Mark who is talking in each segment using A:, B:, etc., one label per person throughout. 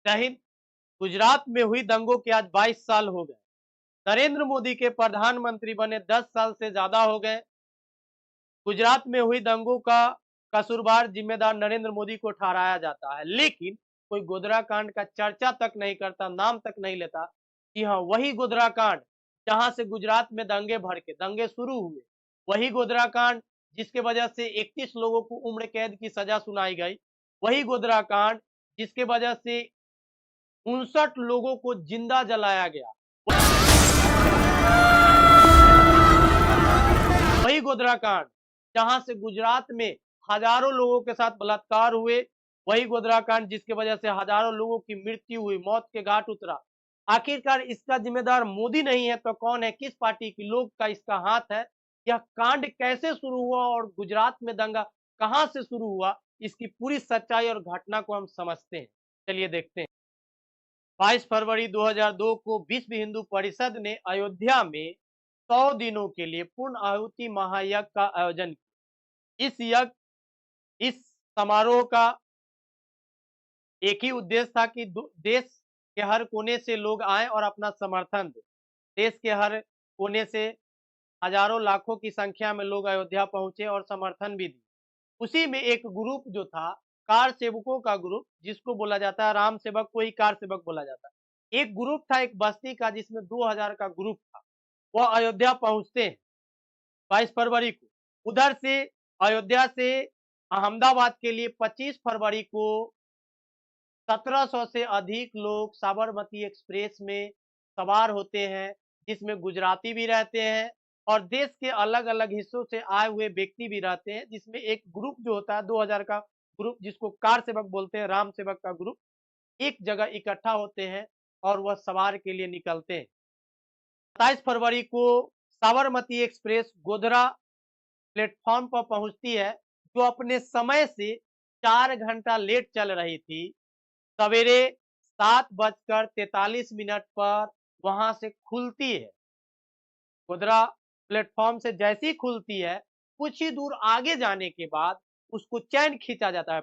A: जय हिंद। गुजरात में हुई दंगों के आज 22 साल हो गए। नरेंद्र मोदी के प्रधानमंत्री बने 10 साल से ज्यादा हो गए। गुजरात में हुई दंगों का कसूरवार जिम्मेदार नरेंद्र मोदी को ठहराया जाता है, लेकिन कोई गोधरा कांड का चर्चा तक नहीं करता, नाम तक नहीं लेता कि हाँ, वही गोधरा कांड जहां से गुजरात में दंगे भड़के, दंगे शुरू हुए, वही गोधरा कांड जिसके वजह से 31 लोगों को उम्र कैद की सजा सुनाई गई, वही गोधरा कांड जिसके वजह से 59 लोगों को जिंदा जलाया गया, वही गोधरा कांड जहां से गुजरात में हजारों लोगों के साथ बलात्कार हुए, वही गोधरा कांड जिसके वजह से हजारों लोगों की मृत्यु हुई, मौत के घाट उतरा। आखिरकार इसका जिम्मेदार मोदी नहीं है तो कौन है? किस पार्टी की लोग का इसका हाथ है? यह कांड कैसे शुरू हुआ और गुजरात में दंगा कहां से शुरू हुआ, इसकी पूरी सच्चाई और घटना को हम समझते हैं। चलिए देखते हैं। 22 फरवरी 2002 को विश्व हिंदू परिषद ने अयोध्या में 100 दिनों के लिए पूर्ण आहुति महायज्ञ का आयोजन किया। इस समारोह का एक ही उद्देश्य था कि देश के हर कोने से लोग आए और अपना समर्थन दें। देश के हर कोने से हजारों लाखों की संख्या में लोग अयोध्या पहुंचे और समर्थन भी दिया। उसी में एक ग्रुप जो था, कार सेवकों का ग्रुप, जिसको बोला जाता है राम सेवक को ही कार सेवक बोला जाता है। एक ग्रुप था एक बस्ती का जिसमें 2000 का ग्रुप था। वह अयोध्या पहुंचते हैं 22 फरवरी को। उधर से अयोध्या से अहमदाबाद के लिए 25 फरवरी को 1700 से अधिक लोग साबरमती एक्सप्रेस में सवार होते हैं, जिसमें गुजराती भी रहते हैं और देश के अलग अलग हिस्सों से आए हुए व्यक्ति भी रहते हैं, जिसमें एक ग्रुप जो होता है 2000 का ग्रुप, जिसको कार सेवक बोलते हैं, राम सेवक का ग्रुप, एक जगह इकट्ठा होते हैं और वह सवार के लिए निकलते हैं। 27 फरवरी को साबरमती एक्सप्रेस गोधरा प्लेटफॉर्म पर पहुंचती है, जो अपने समय से 4 घंटा लेट चल रही थी। सवेरे 7:43 पर वहां से खुलती है। गोधरा प्लेटफॉर्म से जैसी खुलती है, कुछ ही दूर आगे जाने के बाद उसको चैन खींचा जाता है,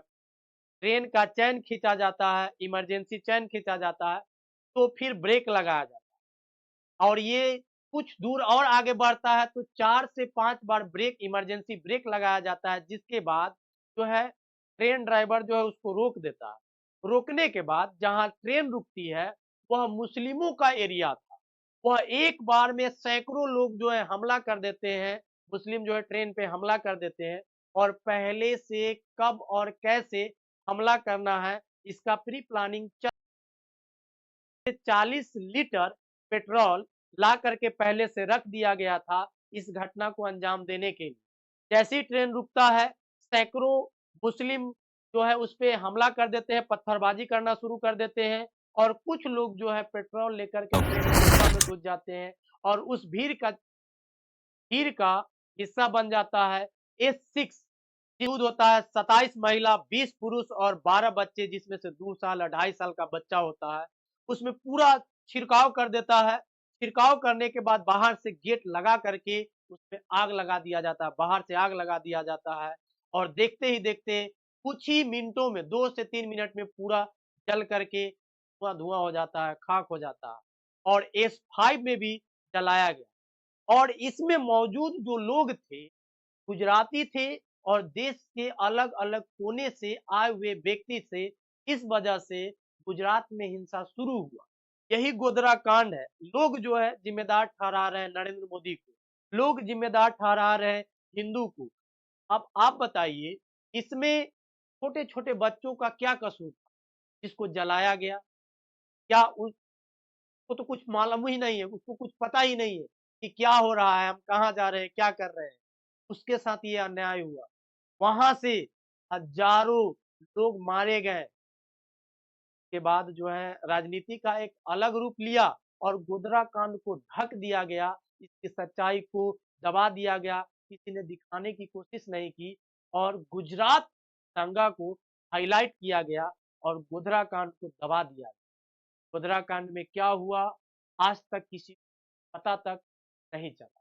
A: ट्रेन का चैन खींचा जाता है, इमरजेंसी चैन खींचा जाता है, तो फिर ब्रेक लगाया जाता है और ये कुछ दूर और आगे बढ़ता है तो 4 से 5 बार ब्रेक, इमरजेंसी ब्रेक लगाया जाता है, जिसके बाद जो है ट्रेन ड्राइवर जो है उसको रोक देता है। रोकने के बाद जहां ट्रेन रुकती है वह मुस्लिमों का एरिया था। वह एक बार में सैकड़ों लोग जो है हमला कर देते हैं, मुस्लिम जो है ट्रेन पे हमला कर देते हैं और पहले से कब और कैसे हमला करना है इसका प्री प्लानिंग 40 लीटर पेट्रोल ला करके पहले से रख दिया गया था इस घटना को अंजाम देने के लिए। जैसी ट्रेन रुकता है, सैकड़ों मुस्लिम जो है उस पे हमला कर देते हैं, पत्थरबाजी करना शुरू कर देते हैं और कुछ लोग जो है पेट्रोल लेकर के ट्रेन की हवा में घुस जाते हैं और उस भीड़ का हिस्सा बन जाता है S6। मौजूद होता है 27 महिला, 20 पुरुष और 12 बच्चे, जिसमें से 2 साल और 2.5 साल का बच्चा होता है। उसमें पूरा छिड़काव कर देता है। छिड़काव करने के बाद बाहर से गेट लगा करके उसमें आग लगा दिया जाता है, बाहर से आग लगा दिया जाता है और देखते ही देखते कुछ ही मिनटों में, 2 से 3 मिनट में पूरा जल करके धुआं-धुआं हो जाता है, खाक हो जाता है और S5 में भी जलाया गया और इसमें मौजूद जो लोग थे, गुजराती थे और देश के अलग-अलग कोने से आए हुए व्यक्ति थे। इस वजह से गुजरात में हिंसा शुरू हुआ। यही गोधरा कांड है। लोग जो है जिम्मेदार ठहरा रहे हैं नरेंद्र मोदी को, लोग जिम्मेदार ठहरा रहे हैं हिंदू को। अब आप बताइए, इसमें छोटे-छोटे बच्चों का क्या कसूर था जिसको जलाया गया? क्या उसको तो कुछ मालूम ही नहीं है, उसको कुछ पता ही नहीं है कि क्या हो रहा है, हम कहाँ जा रहे हैं, क्या कर रहे हैं। उसके साथ ये अन्याय हुआ। वहां से हजारों लोग मारे गए के बाद जो है राजनीति का एक अलग रूप लिया और गोधरा कांड को ढक दिया गया, इसकी सच्चाई को दबा दिया गया, किसी ने दिखाने की कोशिश नहीं की और गुजरात दंगा को हाईलाइट किया गया और गोधरा कांड को दबा दिया। गोधरा कांड में क्या हुआ आज तक किसी को पता तक नहीं चला।